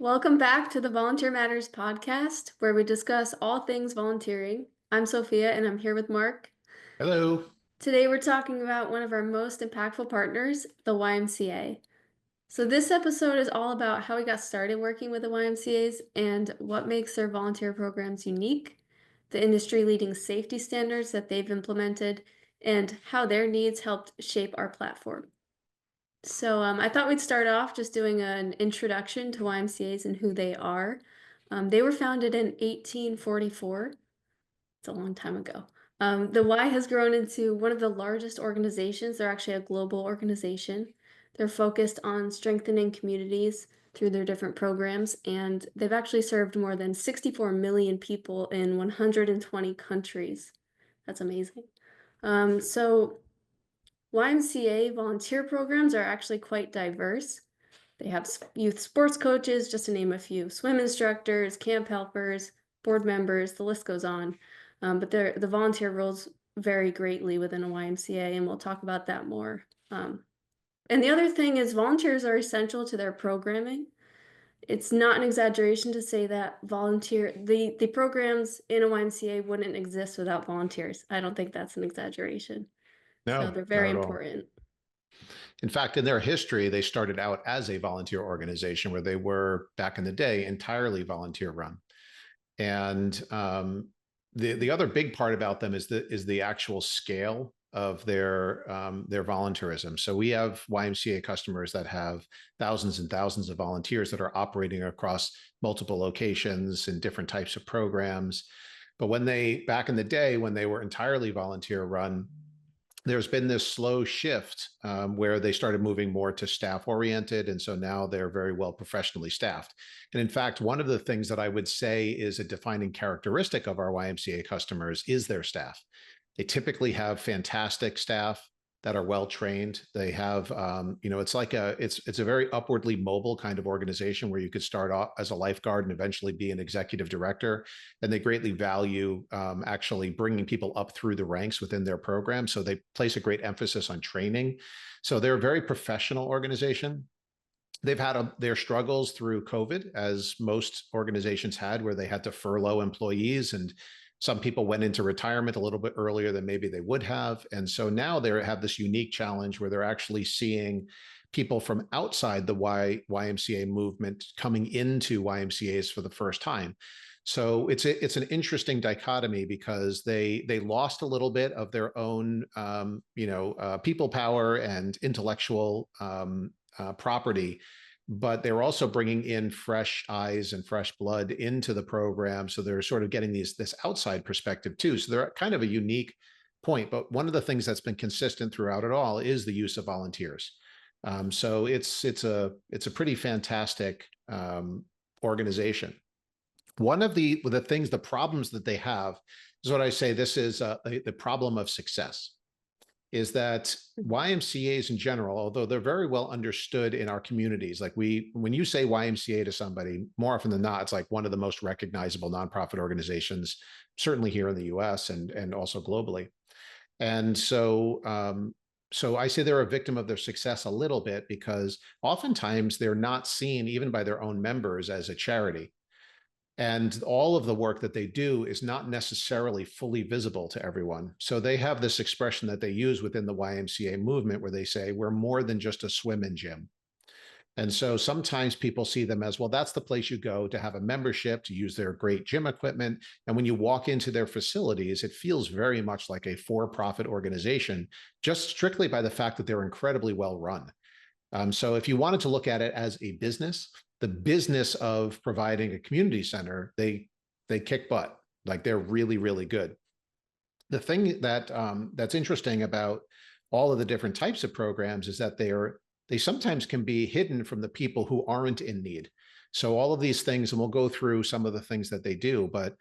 Welcome back to the Volunteer Matters podcast, where we discuss all things volunteering. I'm Sophia, and I'm here with Mark. Hello. Today, we're talking about one of our most impactful partners, the YMCA. So, this episode is all about how we got started working with the YMCAs and what makes their volunteer programs unique, the industry leading safety standards that they've implemented, and how their needs helped shape our platform. I thought we'd start off just doing an introduction to YMCAs and who they are. They were founded in 1844. It's a long time ago. The Y has grown into one of the largest organizations. They're actually a global organization. They're focused on strengthening communities through their different programs, and they've actually served more than 64 million people in 120 countries. That's amazing. So YMCA volunteer programs are actually quite diverse. They have youth sports coaches, just to name a few, swim instructors, camp helpers, board members, the list goes on. But the volunteer roles vary greatly within a YMCA, and we'll talk about that more. And the other thing is volunteers are essential to their programming. It's not an exaggeration to say that the programs in a YMCA wouldn't exist without volunteers. I don't think that's an exaggeration. So No, they're not very at all. important. In fact, in their history, they started out as a volunteer organization where they were back in the day entirely volunteer run. And the other big part about them is the actual scale of their volunteerism. So we have YMCA customers that have thousands and thousands of volunteers that are operating across multiple locations and different types of programs. But back in the day, when they were entirely volunteer run, there's been this slow shift where they started moving more to staff oriented. And so now they're very well professionally staffed. And in fact, one of the things that I would say is a defining characteristic of our YMCA customers is their staff. They typically have fantastic staff that are well trained. They have, it's a very upwardly mobile kind of organization where you could start off as a lifeguard and eventually be an executive director. And they greatly value actually bringing people up through the ranks within their program. So they place a great emphasis on training. So they're a very professional organization. They've had their struggles through COVID, as most organizations had, where they had to furlough employees, and some people went into retirement a little bit earlier than maybe they would have. And so now they have this unique challenge where they're actually seeing people from outside the YMCA movement coming into YMCAs for the first time. So it's an interesting dichotomy because they lost a little bit of their own people power and intellectual property, but they were also bringing in fresh eyes and fresh blood into the program. So they're sort of getting this outside perspective too. So they're kind of a unique point. But one of the things that's been consistent throughout it all is the use of volunteers. So it's a pretty fantastic organization. One of the things, the problems that they have is what I say. This is the problem of success. Is that YMCAs in general, although they're very well understood in our communities, like when you say YMCA to somebody, more often than not, it's like one of the most recognizable nonprofit organizations, certainly here in the US and also globally. And so I say they're a victim of their success a little bit because oftentimes they're not seen even by their own members as a charity. And all of the work that they do is not necessarily fully visible to everyone. So they have this expression that they use within the YMCA movement where they say, we're more than just a swim and gym. And so sometimes people see them as, well, that's the place you go to have a membership, to use their great gym equipment. And when you walk into their facilities, it feels very much like a for-profit organization, just strictly by the fact that they're incredibly well run. So if you wanted to look at it as a business, the business of providing a community center, they kick butt. Like they're really, really good. The thing that that's interesting about all of the different types of programs is that they sometimes can be hidden from the people who aren't in need. So all of these things, and we'll go through some of the things that they do, but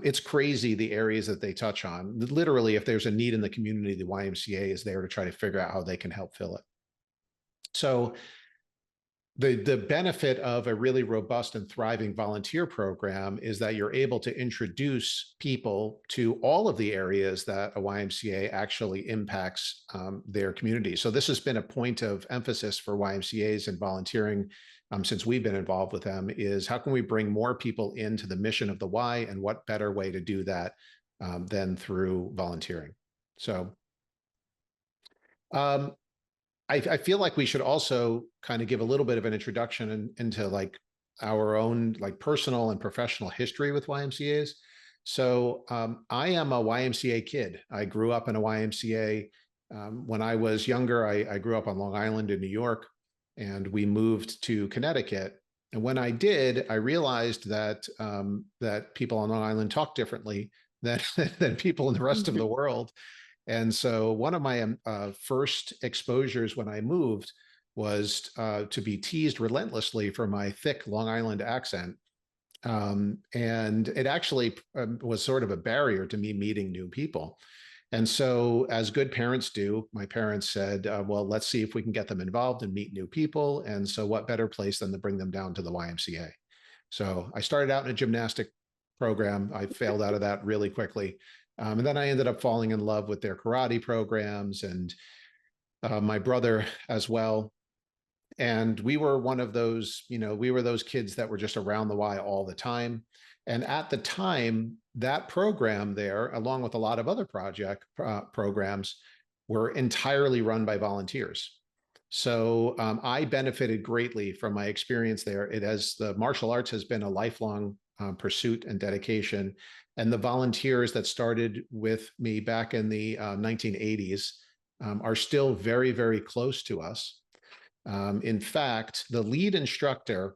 it's crazy the areas that they touch on. Literally, if there's a need in the community, the YMCA is there to try to figure out how they can help fill it. So the benefit of a really robust and thriving volunteer program is that you're able to introduce people to all of the areas that a YMCA actually impacts their community. So this has been a point of emphasis for YMCAs and volunteering since we've been involved with them, is how can we bring more people into the mission of the Y, and what better way to do that than through volunteering. So um, I feel like we should also kind of give a little bit of an introduction into like our own like personal and professional history with YMCAs. So I am a YMCA kid. I grew up in a YMCA. When I was younger, I grew up on Long Island in New York, and we moved to Connecticut. And when I did, I realized that that people on Long Island talk differently than than people in the rest of the world. And so one of my first exposures when I moved was to be teased relentlessly for my thick Long Island accent. And it actually was sort of a barrier to me meeting new people. And so, as good parents do, my parents said, well, let's see if we can get them involved and meet new people. And so, what better place than to bring them down to the YMCA? So, I started out in a gymnastic program. I failed out of that really quickly. And then I ended up falling in love with their karate programs, and my brother as well. And we were one of those, we were those kids that were just around the Y all the time. And at the time, that program there, along with a lot of other programs, were entirely run by volunteers. So I benefited greatly from my experience there. The martial arts has been a lifelong pursuit and dedication. And the volunteers that started with me back in the 1980s are still very, very close to us. In fact, the lead instructor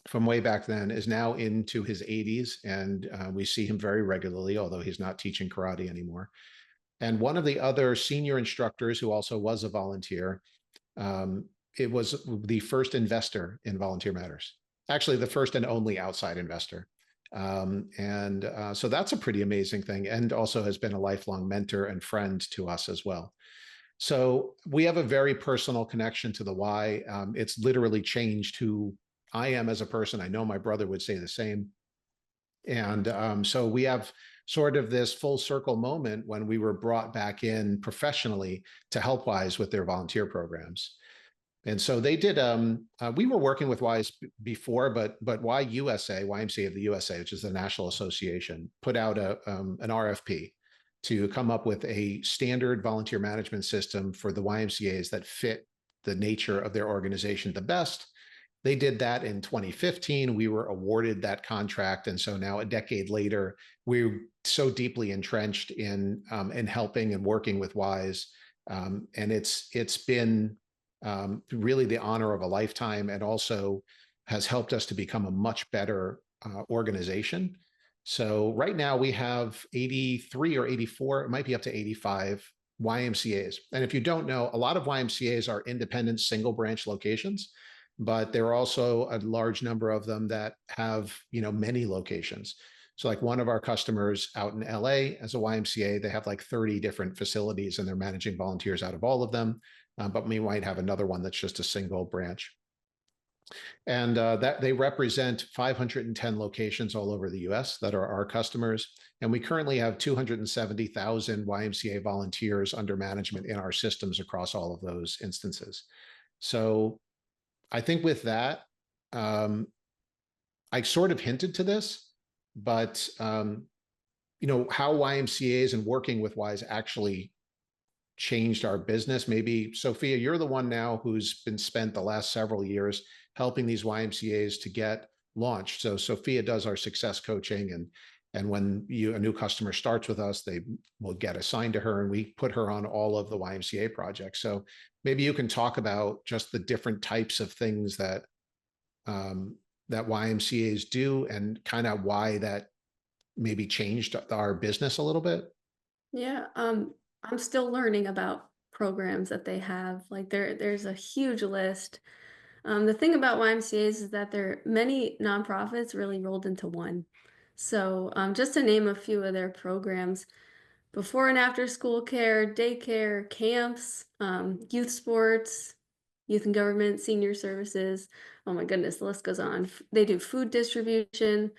from way back then is now into his 80s, and we see him very regularly, although he's not teaching karate anymore. And one of the other senior instructors, who also was a volunteer, it was the first investor in Volunteer Matters, actually the first and only outside investor. So that's a pretty amazing thing, and also has been a lifelong mentor and friend to us as well. So we have a very personal connection to the Y. It's literally changed who I am as a person. I know my brother would say the same. And so we have sort of this full circle moment when we were brought back in professionally to help Ys with their volunteer programs. And so they did. We were working with Ys before, but Y USA, YMCA of the USA, which is the national association, put out an RFP to come up with a standard volunteer management system for the YMCAs that fit the nature of their organization the best. They did that in 2015. We were awarded that contract. And so now, a decade later, we're so deeply entrenched in helping and working with Ys. And it's been really the honor of a lifetime, and also has helped us to become a much better organization. So right now we have 83 or 84, it might be up to 85 YMCAs. And if you don't know, a lot of YMCAs are independent single branch locations, but there are also a large number of them that have, many locations. So like one of our customers out in LA as a YMCA, they have like 30 different facilities, and they're managing volunteers out of all of them. But we might have another one that's just a single branch. And that they represent 510 locations all over the US that are our customers. And we currently have 270,000 YMCA volunteers under management in our systems across all of those instances. So I think with that, I sort of hinted to this, but how YMCAs and working with Ys actually changed our business. Maybe Sophia, you're the one now who's been spent the last several years helping these YMCAs to get launched. So Sophia does our success coaching, and when a new customer starts with us, they will get assigned to her, and we put her on all of the YMCA projects. So maybe you can talk about just the different types of things that that YMCAs do, and kind of why that maybe changed our business a little bit. Yeah, I'm still learning about programs that they have. Like there's a huge list. The thing about YMCA's is that there are many nonprofits really rolled into one. So just to name a few of their programs: before and after school care, daycare, camps, youth sports, youth and government, senior services. Oh my goodness, the list goes on. They do food distribution.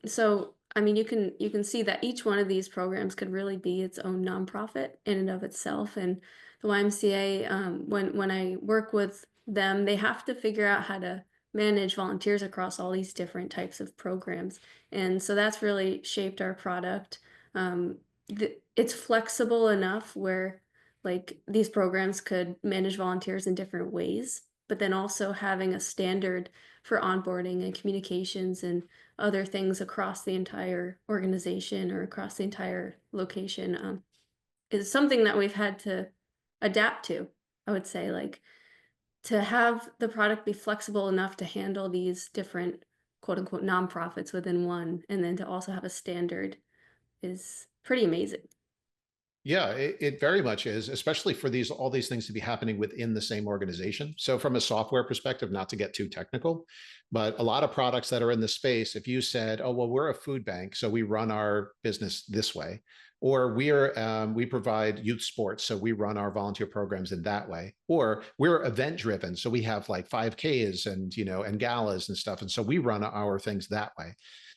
So I mean, you can see that each one of these programs could really be its own nonprofit in and of itself. And the YMCA, when I work with them, they have to figure out how to manage volunteers across all these different types of programs. And so that's really shaped our product. Um, it's flexible enough where like these programs could manage volunteers in different ways, but then also having a standard for onboarding and communications and other things across the entire organization or across the entire location is something that we've had to adapt to. I would say, like, to have the product be flexible enough to handle these different quote unquote nonprofits within one, and then to also have a standard is pretty amazing. Yeah, it very much is, especially for all these things to be happening within the same organization. So from a software perspective, not to get too technical, but a lot of products that are in the space, if you said, oh, well, we're a food bank, so we run our business this way, or we provide youth sports, so we run our volunteer programs in that way, or we're event driven, so we have like 5Ks and and galas and stuff, and so we run our things that way.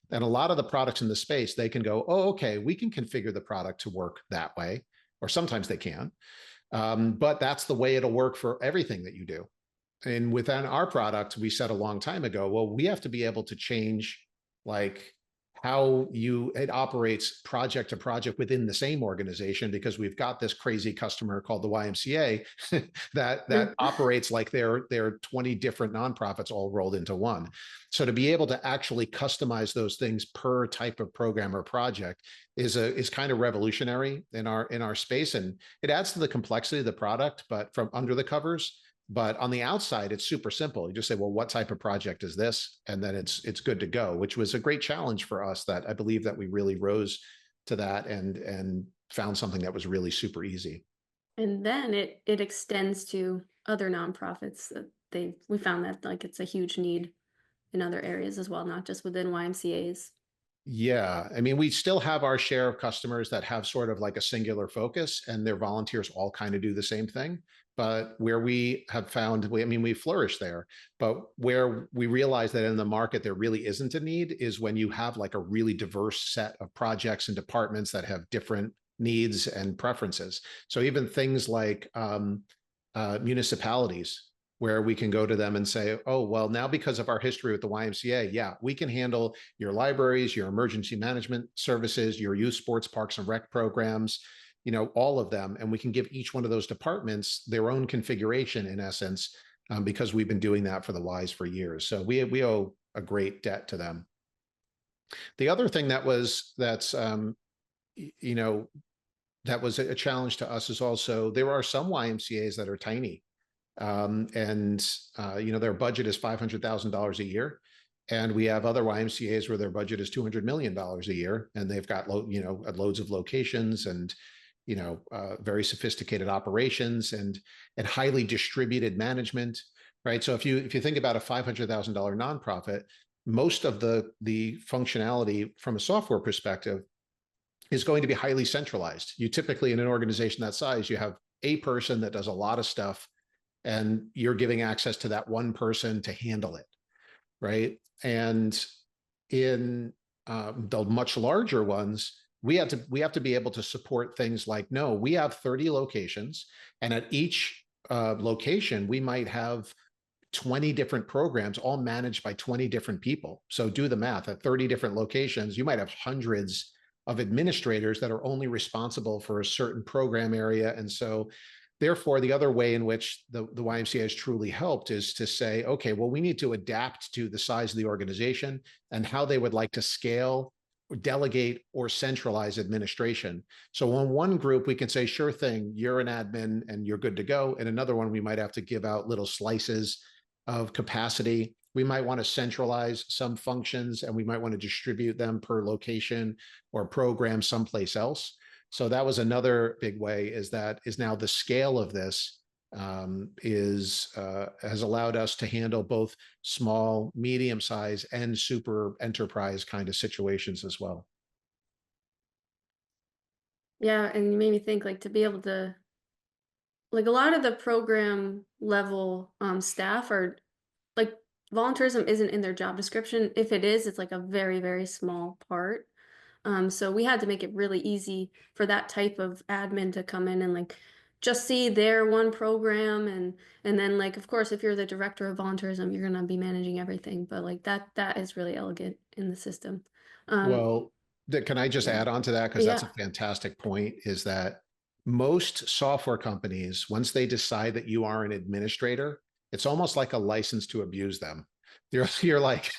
And a lot of the products in the space, they can go, oh, okay, we can configure the product to work that way, or sometimes they can. But that's the way it'll work for everything that you do. And within our product, we said a long time ago, well, we have to be able to change like how it operates project to project within the same organization, because we've got this crazy customer called the YMCA that operates like they're 20 different nonprofits all rolled into one. So to be able to actually customize those things per type of program or project is kind of revolutionary in our space, and it adds to the complexity of the product, but from under the covers. But on the outside, it's super simple. You just say, well, what type of project is this? And then it's good to go, which was a great challenge for us that I believe that we really rose to that and found something that was really super easy. And then it extends to other nonprofits that we found that like it's a huge need in other areas as well, not just within YMCA's. Yeah, I mean, we still have our share of customers that have sort of like a singular focus, and their volunteers all kind of do the same thing. But where we have found, I mean, we flourish there. But where we realize that in the market there really isn't a need is when you have like a really diverse set of projects and departments that have different needs and preferences. So even things like municipalities, where we can go to them and say, oh, well, now because of our history with the YMCA, yeah, we can handle your libraries, your emergency management services, your youth sports, parks and rec programs, all of them. And we can give each one of those departments their own configuration in essence, because we've been doing that for the Ys for years. So we owe a great debt to them. The other thing that was a challenge to us is also there are some YMCA's that are tiny, and their budget is $500,000 a year, and we have other YMCA's where their budget is $200 million a year, and they've got loads of locations and very sophisticated operations and highly distributed management, right? So if you think about a $500,000 nonprofit, most of the functionality from a software perspective is going to be highly centralized. You typically, in an organization that size, you have a person that does a lot of stuff, and you're giving access to that one person to handle it, right? And in the much larger ones, we have to be able to support things like, no, we have 30 locations, and at each location, we might have 20 different programs all managed by 20 different people. So do the math. At 30 different locations, you might have hundreds of administrators that are only responsible for a certain program area. And so therefore, the other way in which the YMCA has truly helped is to say, okay, well, we need to adapt to the size of the organization and how they would like to scale, delegate, or centralize administration. So on one group, we can say, sure thing, you're an admin and you're good to go. And another one, we might have to give out little slices of capacity. We might want to centralize some functions, and we might want to distribute them per location or program someplace else. So that was another big way, is now the scale of this has allowed us to handle both small, medium size, and super enterprise kind of situations as well. Yeah, and you made me think, like, to be able to like a lot of the program level staff are like volunteerism isn't in their job description. If it is, it's like a very, very small part. So we had to make it really easy for that type of admin to come in and like just see their one program, and then like of course if you're the director of volunteerism, you're gonna be managing everything. But like that is really elegant in the system. Um, Well, can I just yeah. add on to that? Because that's a Yeah. fantastic point, is that most software companies, once they decide that you are an administrator, it's almost like a license to abuse them. You're like,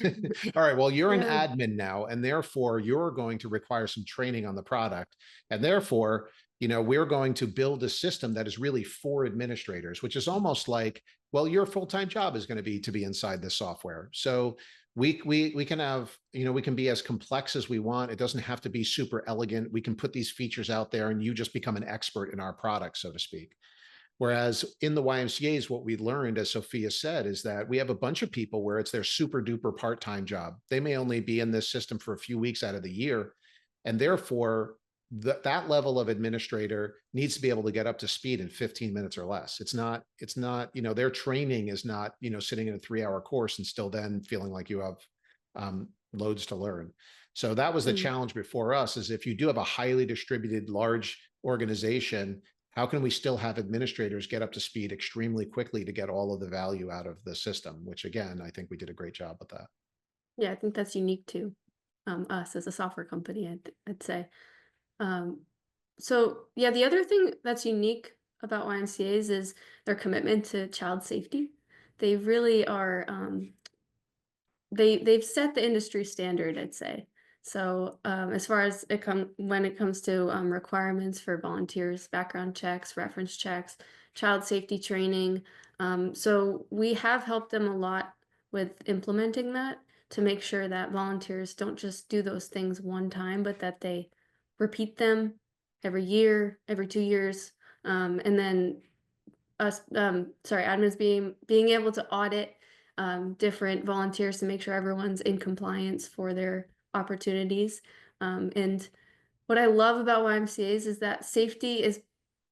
all right, well, you're an Yeah. admin now, and therefore you're going to require some training on the product. And therefore, we're going to build a system that is really for administrators, which is almost like, well, your full-time job is going to be inside this software. So we can have, we can be as complex as we want. It doesn't have to be super elegant. We can put these features out there and you just become an expert in our product, so to speak. Whereas in the YMCA's, what we learned, as Sophia said, is that we have a bunch of people where it's their super duper part-time job. They may only be in this system for a few weeks out of the year. And therefore, that level of administrator needs to be able to get up to speed in 15 minutes or less. It's not, their training is not, sitting in a 3-hour course and still then feeling like you have loads to learn. So that was the Mm. challenge before us, is if you do have a highly distributed, large organization, how can we still have administrators get up to speed extremely quickly to get all of the value out of the system, which again, I think we did a great job with that. Yeah, I think that's unique to us as a software company, I'd say. Um, so yeah, the other thing that's unique about YMCA's is their commitment to child safety. They really are they've set the industry standard, I'd say. So as far as when it comes to requirements for volunteers, background checks, reference checks, child safety training. So we have helped them a lot with implementing that to make sure that volunteers don't just do those things one time, but that they repeat them every year, every 2 years, and then admins being able to audit different volunteers to make sure everyone's in compliance for their opportunities. And what I love about YMCA's is that safety is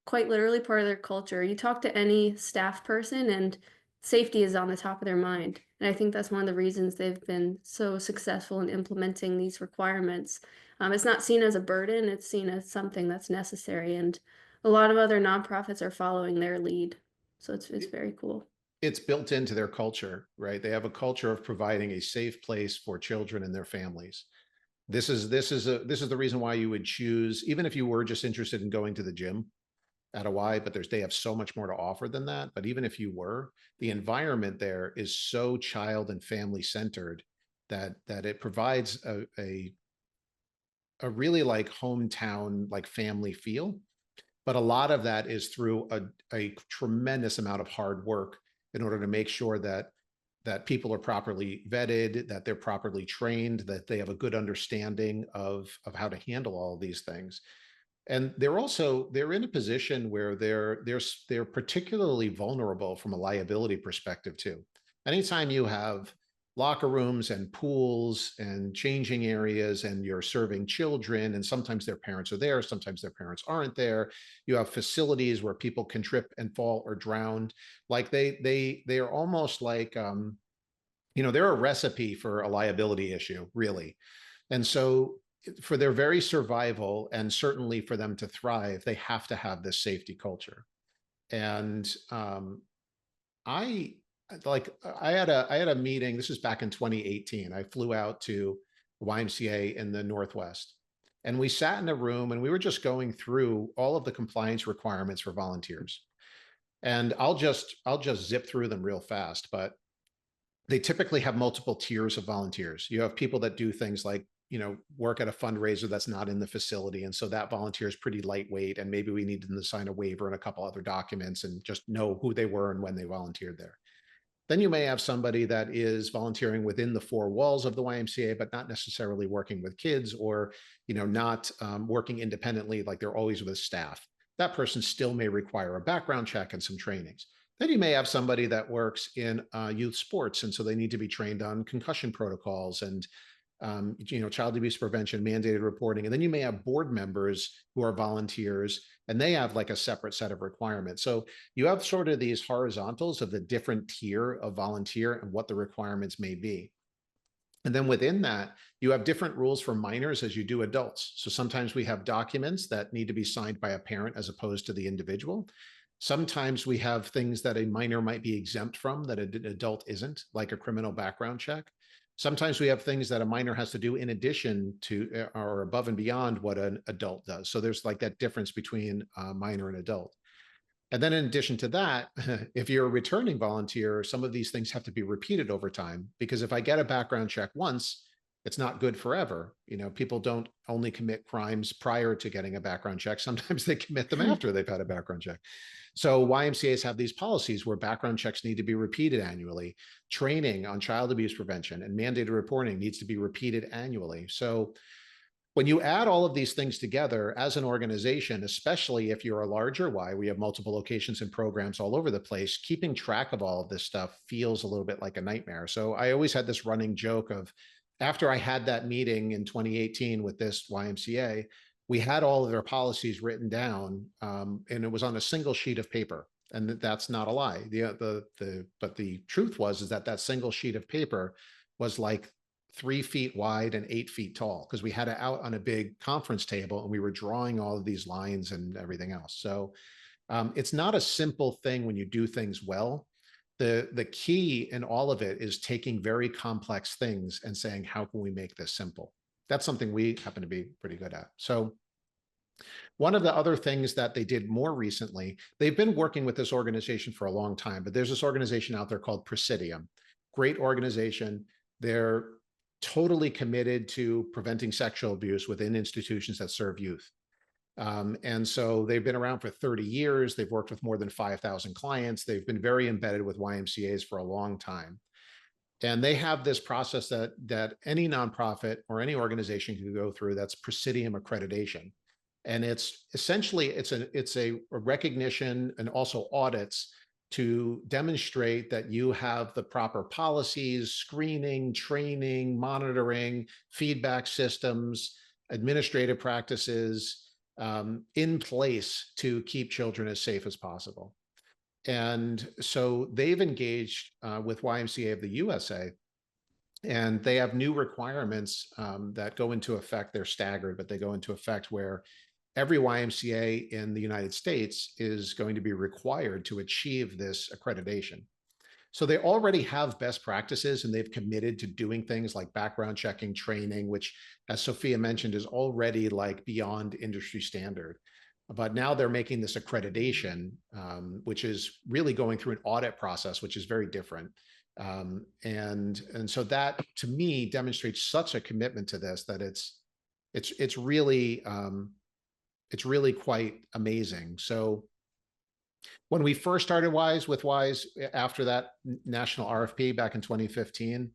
quite literally part of their culture. You talk to any staff person and safety is on the top of their mind. And I think that's one of the reasons they've been so successful in implementing these requirements. It's not seen as a burden, it's seen as something that's necessary. And a lot of other nonprofits are following their lead. So it's very cool. It's built into their culture, right? They have a culture of providing a safe place for children and their families. This is the reason why you would choose, even if you were just interested in going to the gym at a Y, but they have so much more to offer than that. But even if you were, the environment there is so child and family centered that it provides a really like hometown, like family feel. But a lot of that is through a tremendous amount of hard work in order to make sure that people are properly vetted, that they're properly trained, that they have a good understanding of how to handle all of these things. And they're in a position where they're particularly vulnerable from a liability perspective too. Anytime you have locker rooms and pools and changing areas and you're serving children, and sometimes their parents are there, sometimes their parents aren't there, you have facilities where people can trip and fall or drown. Like they are almost like they're a recipe for a liability issue, really. And so for their very survival, and certainly for them to thrive, they have to have this safety culture. And I I had a meeting. This is back in 2018. I flew out to YMCA in the Northwest, and we sat in a room and we were just going through all of the compliance requirements for volunteers. And I'll just zip through them real fast, but they typically have multiple tiers of volunteers. You have people that do things like, work at a fundraiser that's not in the facility. And so that volunteer is pretty lightweight. And maybe we need them to sign a waiver and a couple other documents and just know who they were and when they volunteered there. Then you may have somebody that is volunteering within the four walls of the YMCA, but not necessarily working with kids, or, not working independently, like they're always with staff. That person still may require a background check and some trainings. Then you may have somebody that works in youth sports, and so they need to be trained on concussion protocols and child abuse prevention, mandated reporting. And then you may have board members who are volunteers, and they have like a separate set of requirements. So you have sort of these horizontals of the different tier of volunteer and what the requirements may be. And then within that, you have different rules for minors as you do adults. So sometimes we have documents that need to be signed by a parent as opposed to the individual. Sometimes we have things that a minor might be exempt from that an adult isn't, like a criminal background check. Sometimes we have things that a minor has to do in addition to or above and beyond what an adult does. So there's like that difference between minor and adult. And then in addition to that, if you're a returning volunteer, some of these things have to be repeated over time, because if I get a background check once, it's not good forever. People don't only commit crimes prior to getting a background check. Sometimes they commit them after they've had a background check. So YMCAs have these policies where background checks need to be repeated annually. Training on child abuse prevention and mandated reporting needs to be repeated annually. So when you add all of these things together as an organization, especially if you're a larger Y, we have multiple locations and programs all over the place, keeping track of all of this stuff feels a little bit like a nightmare. So I always had this running joke of, after I had that meeting in 2018 with this YMCA, we had all of their policies written down, and it was on a single sheet of paper. And that's not a lie. But the truth is that that single sheet of paper was like 3 feet wide and 8 feet tall, because we had it out on a big conference table and we were drawing all of these lines and everything else. So it's not a simple thing when you do things well. The key in all of it is taking very complex things and saying, how can we make this simple? That's something we happen to be pretty good at. So one of the other things that they did more recently, they've been working with this organization for a long time, but there's this organization out there called Praesidium. Great organization. They're totally committed to preventing sexual abuse within institutions that serve youth. And so they've been around for 30 years. They've worked with more than 5,000 clients. They've been very embedded with YMCAs for a long time. And they have this process that any nonprofit or any organization can go through, that's Praesidium Accreditation. And it's essentially, it's a recognition and also audits to demonstrate that you have the proper policies, screening, training, monitoring, feedback systems, administrative practices in place to keep children as safe as possible. And so they've engaged with YMCA of the USA, and they have new requirements that go into effect. They're staggered, but they go into effect where every YMCA in the United States is going to be required to achieve this accreditation. So they already have best practices, and they've committed to doing things like background checking, training, which, as Sophia mentioned, is already like beyond industry standard. But now they're making this accreditation, which is really going through an audit process, which is very different. And so that, to me, demonstrates such a commitment to this that it's really quite amazing. So when we first started WISE after that national RFP back in 2015,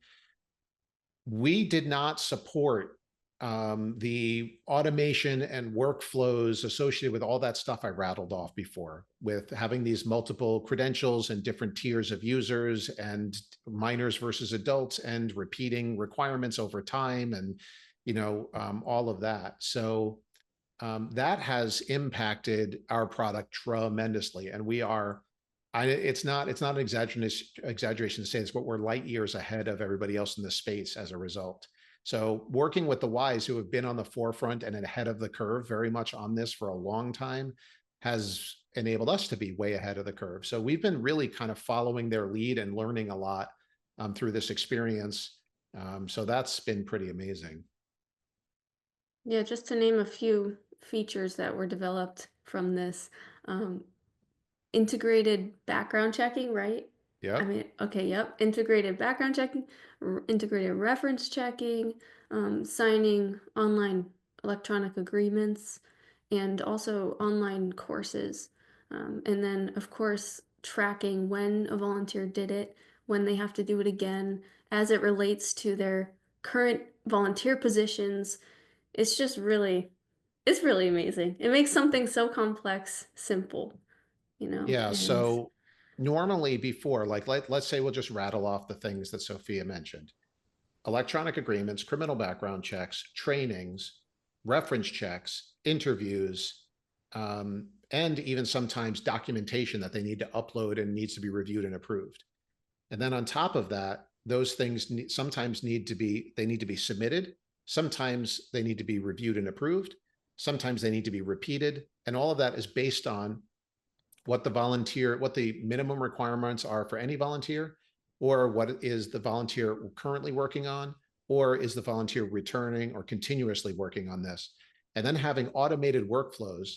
we did not support the automation and workflows associated with all that stuff I rattled off before, with having these multiple credentials and different tiers of users and minors versus adults and repeating requirements over time and all of that. So that has impacted our product tremendously, and we are. It's not an exaggeration to say this, but we're light years ahead of everybody else in the space as a result. So working with the Ys who have been on the forefront and ahead of the curve very much on this for a long time has enabled us to be way ahead of the curve. So we've been really kind of following their lead and learning a lot through this experience. So that's been pretty amazing. Yeah, just to name a few features that were developed from this. Um, Integrated background checking, right? I Yep. mean, okay, yep. Integrated background checking, integrated reference checking, signing online electronic agreements, and also online courses. And then, of course, tracking when a volunteer did it, when they have to do it again, as it relates to their current volunteer positions. It's just it's really amazing. It makes something so complex simple, Yeah. and So normally before, like let's say we'll just rattle off the things that Sophia mentioned. electronic agreements, criminal background checks, trainings, reference checks, interviews, and even sometimes documentation that they need to upload and needs to be reviewed and approved. And then on top of that, those things sometimes need to be submitted. Sometimes they need to be reviewed and approved. Sometimes they need to be repeated. And all of that is based on what the minimum requirements are for any volunteer, or what is the volunteer currently working on, or is the volunteer returning or continuously working on this. And then having automated workflows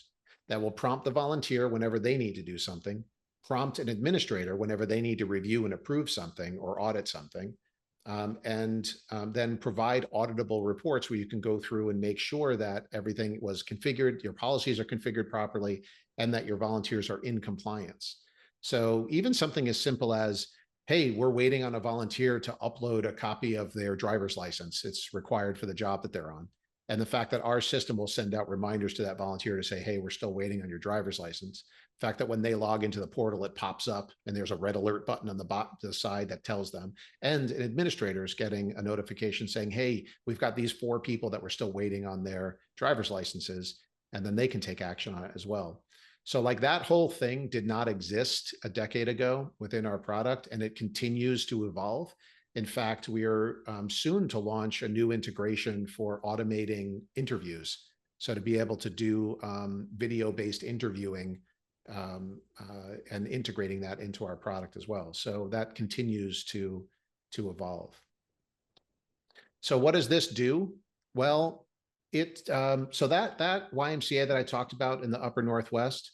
that will prompt the volunteer whenever they need to do something, prompt an administrator whenever they need to review and approve something or audit something, and then provide auditable reports where you can go through and make sure that everything was configured, your policies are configured properly, and that your volunteers are in compliance. So even something as simple as, hey, we're waiting on a volunteer to upload a copy of their driver's license. It's required for the job that they're on. And the fact that our system will send out reminders to that volunteer to say, hey, we're still waiting on your driver's license. The fact that when they log into the portal, it pops up and there's a red alert button on the side that tells them. And an administrator is getting a notification saying, hey, we've got these 4 people that we're still waiting on their driver's licenses, and then they can take action on it as well. So like that whole thing did not exist a decade ago within our product, and it continues to evolve. In fact, we are soon to launch a new integration for automating interviews. So to be able to do video-based interviewing and integrating that into our product as well. So that continues to evolve. So what does this do? Well, so that YMCA that I talked about in the upper Northwest,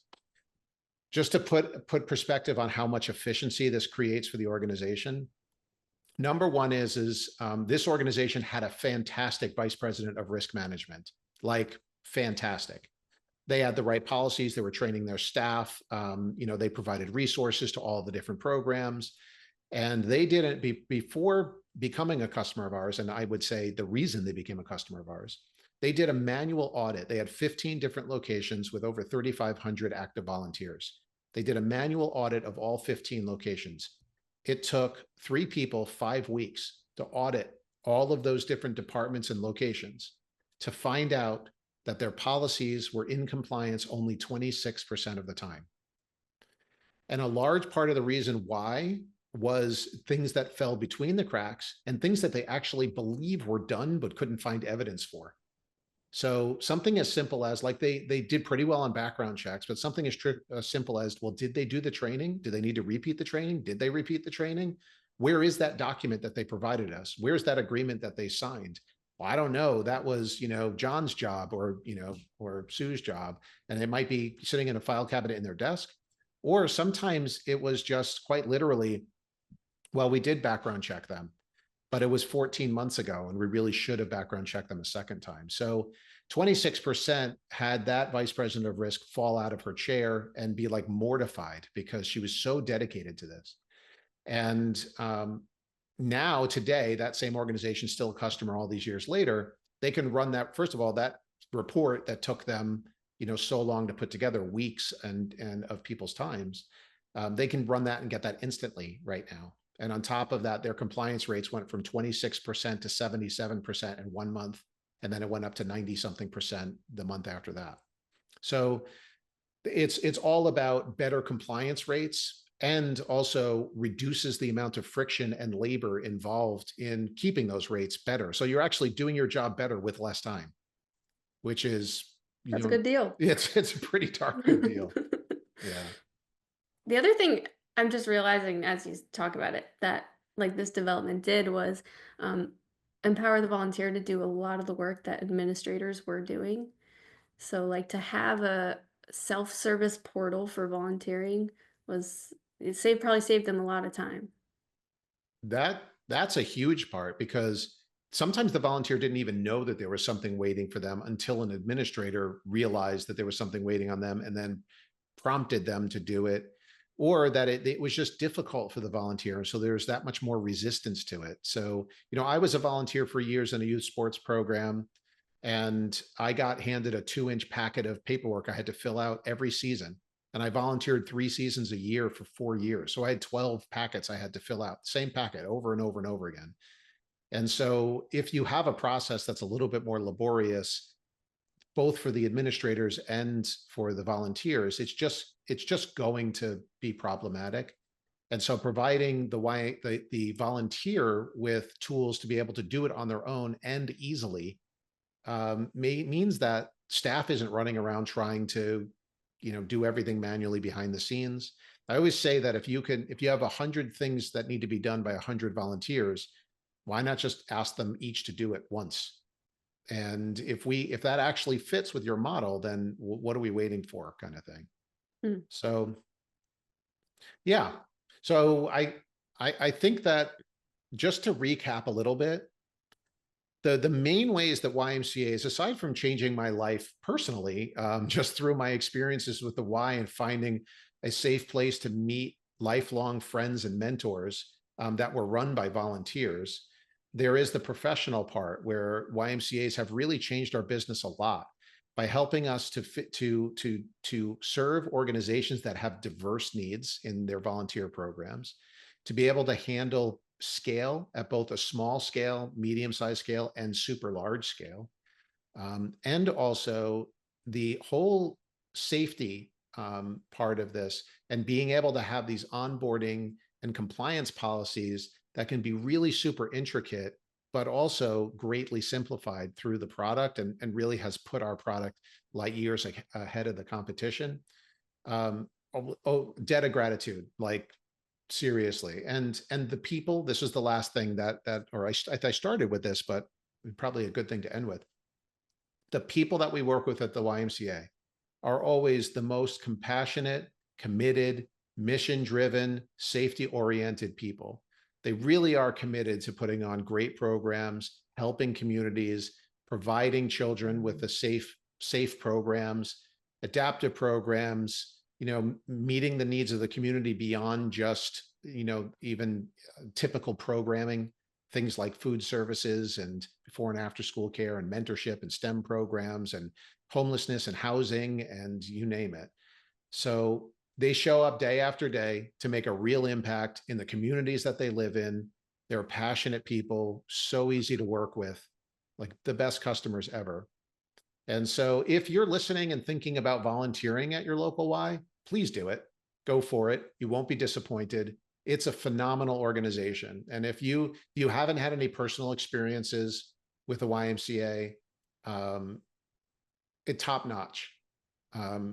just to put perspective on how much efficiency this creates for the organization. Number one is this organization had a fantastic vice president of risk management, like fantastic. They had the right policies. They were training their staff. They provided resources to all the different programs, and they didn't before becoming a customer of ours. And I would say the reason they became a customer of ours, they did a manual audit. They had 15 different locations with over 3,500 active volunteers. They did a manual audit of all 15 locations. It took 3 people 5 weeks to audit all of those different departments and locations to find out that their policies were in compliance only 26% of the time. And a large part of the reason why was things that fell between the cracks and things that they actually believe were done but couldn't find evidence for. So something as simple as, like, they did pretty well on background checks, but something as simple as, well, did they do the training? Do they need to repeat the training? Did they repeat the training? Where is that document that they provided us? Where's that agreement that they signed? Well, I don't know. That was, John's job, or Sue's job. And it might be sitting in a file cabinet in their desk. Or sometimes it was just quite literally, well, we did background check them, but it was 14 months ago, and we really should have background checked them a second time. So 26% had that vice president of risk fall out of her chair and be like mortified because she was so dedicated to this. And now today, that same organization, still a customer all these years later, they can run that. First of all, that report that took them so long to put together, weeks and of people's times, they can run that and get that instantly right now. And on top of that, their compliance rates went from 26% to 77% in 1 month. And then it went up to 90-something% the month after that. So it's all about better compliance rates, and also reduces the amount of friction and labor involved in keeping those rates better. So you're actually doing your job better with less time, which is, That's a good deal. It's a pretty darn good deal. Yeah. The other thing I'm just realizing as you talk about it, that like this development did was empower the volunteer to do a lot of the work that administrators were doing. So like to have a self-service portal for volunteering probably saved them a lot of time. That's a huge part, because sometimes the volunteer didn't even know that there was something waiting for them until an administrator realized that there was something waiting on them and then prompted them to do it, or that it was just difficult for the volunteer. So there's that much more resistance to it. So, I was a volunteer for years in a youth sports program, and I got handed a 2-inch packet of paperwork I had to fill out every season. And I volunteered 3 seasons a year for 4 years. So I had 12 packets I had to fill out, same packet over and over and over again. And so if you have a process that's a little bit more laborious, both for the administrators and for the volunteers, it's just going to be problematic. And so providing the volunteer with tools to be able to do it on their own and easily means that staff isn't running around trying to, do everything manually behind the scenes. I always say that if you have 100 things that need to be done by 100 volunteers, why not just ask them each to do it once? And if that actually fits with your model, then what are we waiting for, kind of thing. Mm. So yeah. So I think that, just to recap a little bit, the main ways that YMCA's, aside from changing my life personally, just through my experiences with the Y and finding a safe place to meet lifelong friends and mentors, that were run by volunteers. There is the professional part where YMCA's have really changed our business a lot by helping us to fit to serve organizations that have diverse needs in their volunteer programs, to be able to handle scale at both a small scale, medium sized scale, and super large scale. And also the whole safety part of this, and being able to have these onboarding and compliance policies that can be really super intricate, but also greatly simplified through the product, and really has put our product light years ahead of the competition. Debt of gratitude, like, seriously. And the people, this is the last thing I started with this, but probably a good thing to end with. The people that we work with at the YMCA are always the most compassionate, committed, mission driven, safety oriented people. They really are committed to putting on great programs, helping communities, providing children with the safe programs, adaptive programs, meeting the needs of the community beyond just, even typical programming, things like food services and before and after school care and mentorship and STEM programs and homelessness and housing and you name it. So they show up day after day to make a real impact in the communities that they live in. They're passionate people, so easy to work with, like the best customers ever. And so if you're listening and thinking about volunteering at your local Y, please do it. Go for it. You won't be disappointed. It's a phenomenal organization. And if you haven't had any personal experiences with the YMCA, it's top notch.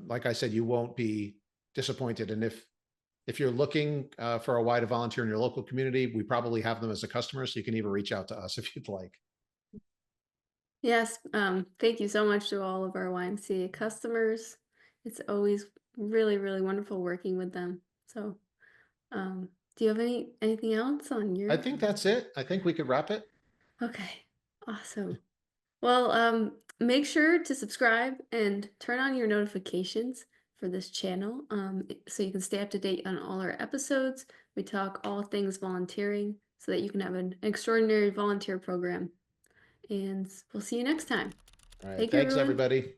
Like I said, you won't be disappointed. And if you're looking for a Y to volunteer in your local community, we probably have them as a customer, so you can even reach out to us if you'd like. Yes, thank you so much to all of our YMCA customers. It's always really, really wonderful working with them. So, do you have anything else on I your? think that's it. I think we could wrap it. Okay, awesome. Well, make sure to subscribe and turn on your notifications for this channel, so you can stay up to date on all our episodes. We talk all things volunteering so that you can have an extraordinary volunteer program. And we'll see you next time. All right. Thank you, Thanks, everyone. everybody.